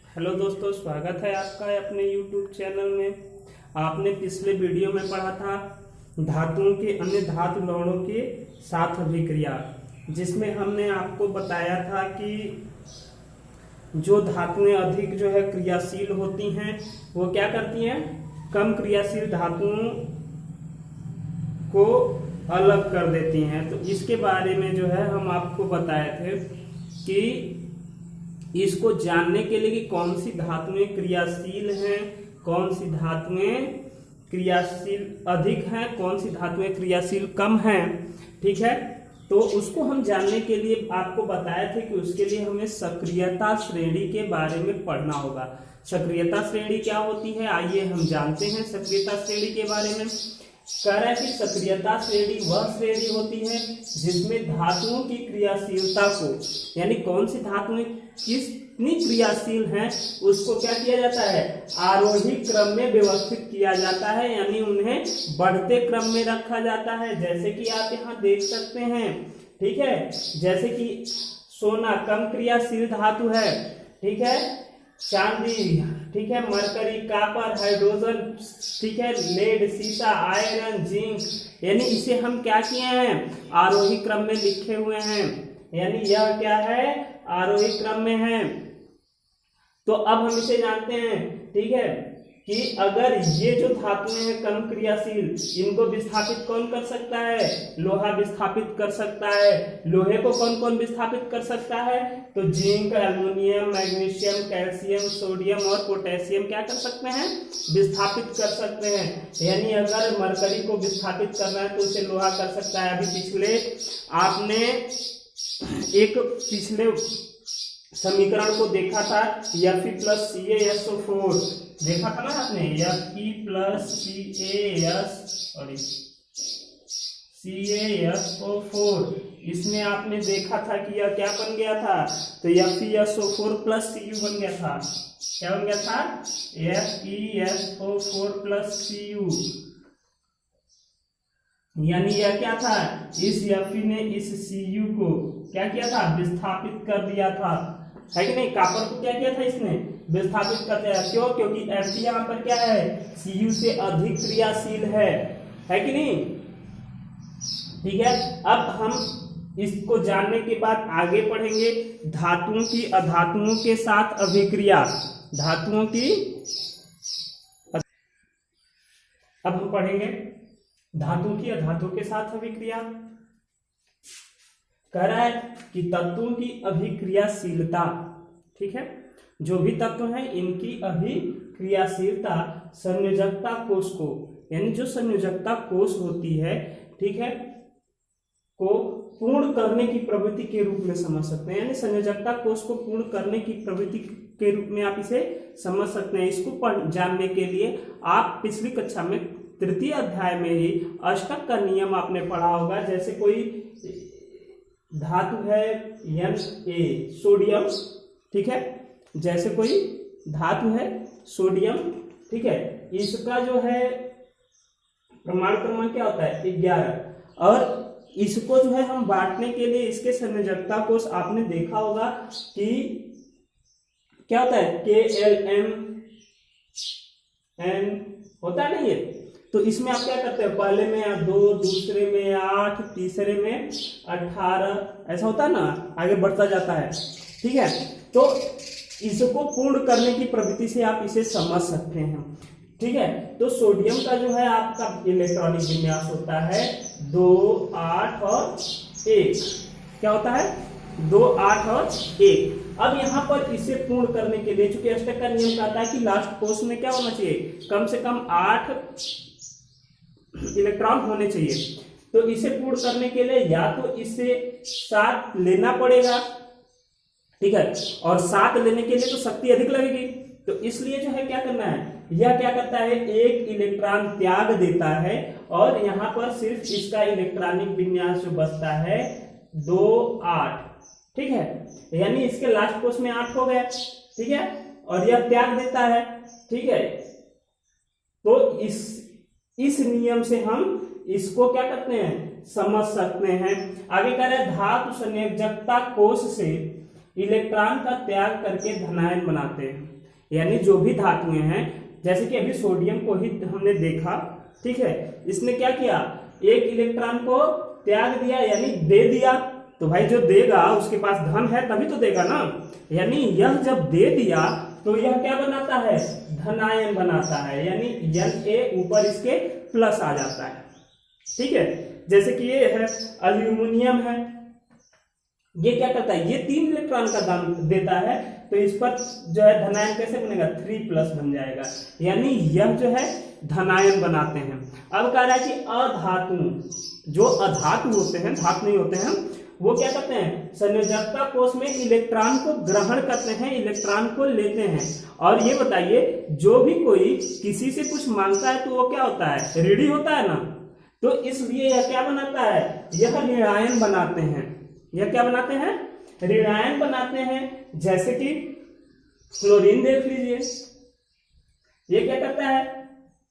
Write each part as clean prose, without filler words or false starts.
Hello दोस्तों, स्वागत है आपका अपने YouTube चैनल में। आपने पिछले वीडियो में पढ़ा था धातुओं के अन्य धातु लवणों के साथ अभिक्रिया, जिसमें हमने आपको बताया था कि जो धातुएं अधिक क्रियाशील होती हैं वो क्या करती हैं, कम क्रियाशील धातुओं को अलग कर देती हैं। तो इसके बारे में हम आपको बताए थे कि इसको जानने के लिए कि कौन सी धातुएं क्रियाशील हैं, कौन सी धातुएं क्रियाशील अधिक हैं, कौन सी धातुएं क्रियाशील कम हैं। ठीक है, तो उसको हम जानने के लिए आपको बताया थे कि उसके लिए हमें सक्रियता श्रेणी के बारे में पढ़ना होगा। सक्रियता श्रेणी क्या होती है, आइए हम जानते हैं सक्रियता श्रेणी के बारे में। कह रहा है कि सक्रियता श्रेणी वह श्रेणी होती है जिसमें धातुओं की क्रियाशीलता को, यानी कौन सी धातुएं कितनी क्रियाशील हैं उसको क्या किया जाता है, आरोही क्रम में व्यवस्थित किया जाता है, यानी उन्हें बढ़ते क्रम में रखा जाता है। जैसे कि आप यहाँ देख सकते हैं, ठीक है, जैसे कि सोना कम क्रियाशील धातु है, ठीक है, चांदी, ठीक है, मरकरी, कॉपर, हाइड्रोजन, ठीक है, लेड, सीसा, आयरन, जिंक, यानी इसे हम क्या किए हैं, आरोही क्रम में लिखे हुए हैं, यानी यह क्या है, आरोही क्रम में है। तो अब हम इसे जानते हैं, ठीक है, कि अगर ये जो धातुएं हैं कम क्रियाशील, इनको विस्थापित कौन कर सकता है, लोहा विस्थापित कर सकता है। लोहे को कौन कौन विस्थापित कर सकता है, तो zinc, aluminium, magnesium, calcium, sodium और पोटेशियम क्या कर सकते हैं, विस्थापित कर सकते हैं। यानी अगर मरकरी को विस्थापित करना है तो उसे लोहा कर सकता है। अभी पिछले आपने एक पिछले समीकरण को देखा था, Fe प्लस CaSO4 देखा था ना आपने, Fe प्लस CaSO4, इसमें आपने देखा था कि यह क्या बन गया था, तो FeSO4 प्लस Cu बन गया था। क्या बन गया था, FeSO4 प्लस Cu, यानी यह क्या था, इस Fe ने इस Cu को क्या किया था, विस्थापित कर दिया था, है कि नहीं। कॉपर को क्या किया था, इसने विस्थापित कर दिया। क्यों, क्योंकि Fe यहाँ पर क्या है, Cu से अधिक क्रियाशील है कि नहीं। ठीक है, अब हम इसको जानने के बाद आगे पढ़ेंगे धातुओं की अधातुओं के साथ अभिक्रिया। धातुओं की अब हम पढ़ेंगे धातुओं की अधातुओं के साथ अभिक्रिया। कह रहा है कि तत्वों की अभिक्रियाशीलता, ठीक है, जो भी तत्व हैं इनकी अभिक्रियाशीलता संयोजकता कोष को, यानी जो संयोजकता कोष होती है, ठीक है, को पूर्ण करने की प्रवृत्ति के रूप में समझ सकते हैं। यानी संयोजकता कोष को पूर्ण करने की प्रवृत्ति के रूप में आप इसे समझ सकते हैं। इसको जानने के लिए आप पिछली कक्षा में तृतीय अध्याय में ही अष्टक का नियम आपने पढ़ा होगा। जैसे कोई धातु है Na, सोडियम, ठीक है, जैसे कोई धातु है सोडियम, ठीक है, इसका जो है परमाणु क्रमांक क्या होता है, 11, और इसको जो है हम बांटने के लिए इसके संयोजकता कोष आपने देखा होगा कि क्या होता है, KLMN होता है ना ये। तो इसमें आप क्या करते हैं, पहले में 2, दूसरे में 8, तीसरे में 18, ऐसा होता है ना, आगे बढ़ता जाता है। ठीक है, तो इसको पूर्ण करने की प्रवृत्ति से आप इसे समझ सकते हैं। ठीक है, तो सोडियम का जो है आपका इलेक्ट्रॉनिक विन्यास होता है 2, 8 और 1। क्या होता है, 2, 8 और 1। अब यहाँ पर इसे पूर्ण करने के लिए, चूंकि अष्टक का नियम कहता है कि लास्ट कोष में क्या होना चाहिए, कम से कम 8 इलेक्ट्रॉन होने चाहिए। तो इसे पूर्ण करने के लिए या तो इसे 7 लेना पड़ेगा, ठीक है, और 7 लेने के लिए तो शक्ति अधिक लगेगी। तो इसलिए जो है क्या करना है, यह क्या करता है, 1 इलेक्ट्रॉन त्याग देता है, और यहाँ पर सिर्फ इसका इलेक्ट्रॉनिक विन्यास जो बचता है 2, 8, ठीक है, यानी इसके लास्ट कोष में 8 हो गया, ठीक है, और यह त्याग देता है, ठीक है। तो इस नियम से हम इसको क्या करते हैं, समझ सकते हैं। आगे कह रहे हैं धातु संयोजकता कोष से इलेक्ट्रॉन का त्याग करके धनायन बनाते हैं। यानी जो भी धातुएं हैं, जैसे कि अभी सोडियम को ही हमने देखा, ठीक है, इसने क्या किया, एक इलेक्ट्रॉन को त्याग दिया यानी दे दिया। तो भाई जो देगा उसके पास धन है तभी तो देगा ना, यानी यह जब दे दिया तो यह क्या बनाता है, धनायन बनाता है, यानी Na ऊपर इसके प्लस आ जाता है। ठीक है, जैसे कि ये है अल्यूमिनियम है, ये क्या करता है, ये 3 इलेक्ट्रॉन का दान देता है, तो इस पर जो है धनायन कैसे बनेगा, 3+ बन जाएगा, यानी यह जो है धनायन बनाते हैं। अब कह रहा है कि अधातु, जो अधातु होते हैं, धातु नहीं होते हैं, वो क्या करते हैं, संयोजकता कोष में इलेक्ट्रॉन को ग्रहण करते हैं, इलेक्ट्रॉन को लेते हैं। और ये बताइए, जो भी कोई किसी से कुछ मांगता है तो वो क्या होता है, ऋणी होता है ना, तो इसलिए यह क्या बनाता है, यह ऋणायन बनाते हैं। यह क्या बनाते हैं, ऋणायन बनाते हैं। जैसे कि क्लोरीन देख लीजिए, ये क्या करता है,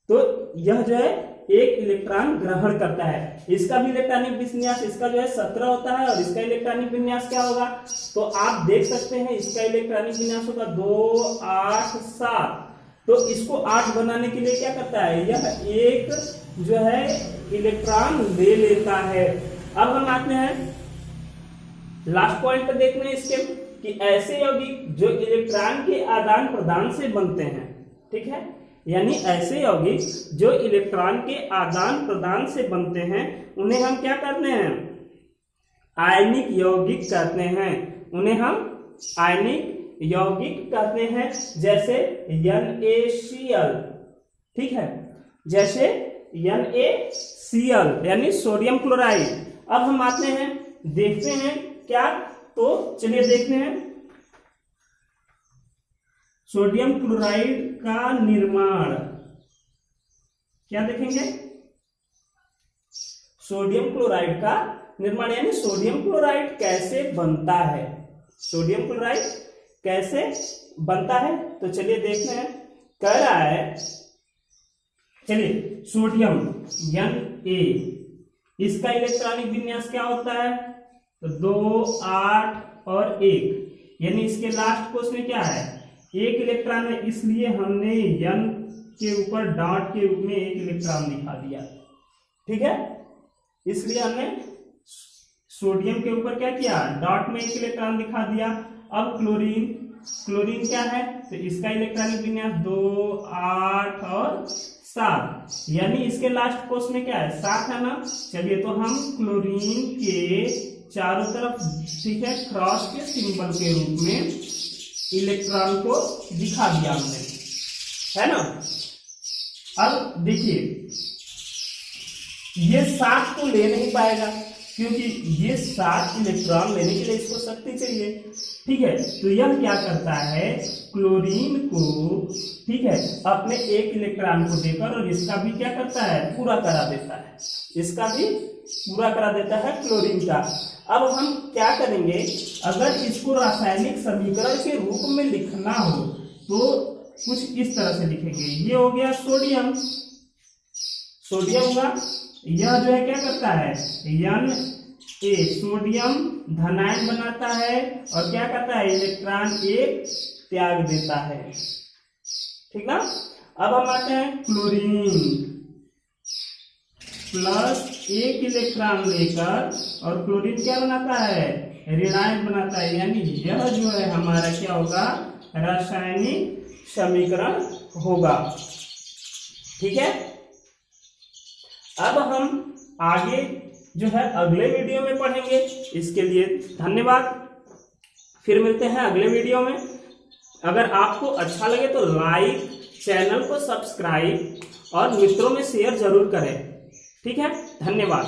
तो यह जो है एक इलेक्ट्रॉन ग्रहण करता है, इसका भी इलेक्ट्रॉनिक विन्यास, इसका जो है 17 होता है, और इसका इलेक्ट्रॉनिक विन्यास क्या होगा, तो आप देख सकते हैं इसका इलेक्ट्रॉनिक विन्यास होगा 2, 8, 7। तो इसको 8 बनाने के लिए क्या करता है, यह एक जो है इलेक्ट्रॉन ले लेता है। अब हम आते हैं लास्ट पॉइंट पर देखने इसके, कि ऐसे यौगिक जो इलेक्ट्रॉन के आदान प्रदान से बनते हैं, ठीक है, यानी ऐसे यौगिक जो इलेक्ट्रॉन के आदान प्रदान से बनते हैं, उन्हें हम क्या करते हैं, आयनिक यौगिक कहते हैं, उन्हें हम आयनिक यौगिक कहते हैं। जैसे NaCl, ठीक है, जैसे NaCl यानी सोडियम क्लोराइड। अब हम आते हैं, देखते हैं क्या, तो चलिए देखते हैं सोडियम क्लोराइड का निर्माण। क्या देखेंगे, सोडियम क्लोराइड का निर्माण, यानी सोडियम क्लोराइड कैसे बनता है, सोडियम क्लोराइड कैसे बनता है, तो चलिए देखते हैं। कह रहा है, चलिए सोडियम Na, इसका इलेक्ट्रॉनिक विन्यास क्या होता है, तो 2, 8 और 1, यानी इसके लास्ट कोष में क्या है, एक इलेक्ट्रॉन है, इसलिए हमने N के ऊपर डॉट के रूप में एक इलेक्ट्रॉन दिखा दिया। ठीक है, इसलिए हमने सोडियम के ऊपर क्या किया, डॉट में एक इलेक्ट्रॉन दिखा दिया। अब क्लोरीन, क्लोरीन क्या है, तो इसका इलेक्ट्रॉनिक विन्यास 2, 8 और 7, यानी इसके लास्ट कोष में क्या है, 7 है ना। चलिए, तो हम क्लोरीन के चारों तरफ, ठीक है, क्रॉस के सिंबल के रूप में इलेक्ट्रॉन को दिखा दिया हमने, है ना। अब देखिए, ये 7 तो ले नहीं पाएगा, क्योंकि ये 7 इलेक्ट्रॉन लेने के लिए इसको शक्ति चाहिए। ठीक है, तो यह क्या करता है, क्लोरीन को, ठीक है, अपने एक इलेक्ट्रॉन को देकर, और इसका भी क्या करता है, पूरा करा देता है, इसका भी पूरा करा देता है क्लोरीन का। अब हम क्या करेंगे, अगर इसको रासायनिक समीकरण के रूप में लिखना हो तो कुछ इस तरह से लिखेंगे। ये हो गया सोडियम, सोडियम होगा, यह जो है क्या करता है, Na, सोडियम धनायन बनाता है, और क्या करता है, इलेक्ट्रॉन एक त्याग देता है। ठीक ना। अब हम आते हैं क्लोरीन, प्लस एक इलेक्ट्रॉन लेकर, और क्लोरीन क्या बनाता है, ऋणायन बनाता है, यानी यह जो है हमारा क्या होगा, रासायनिक समीकरण होगा। ठीक है, अब हम आगे जो है अगले वीडियो में पढ़ेंगे। इसके लिए धन्यवाद, फिर मिलते हैं अगले वीडियो में। अगर आपको अच्छा लगे तो लाइक, चैनल को सब्सक्राइब और मित्रों में शेयर जरूर करें। ठीक है, धन्यवाद।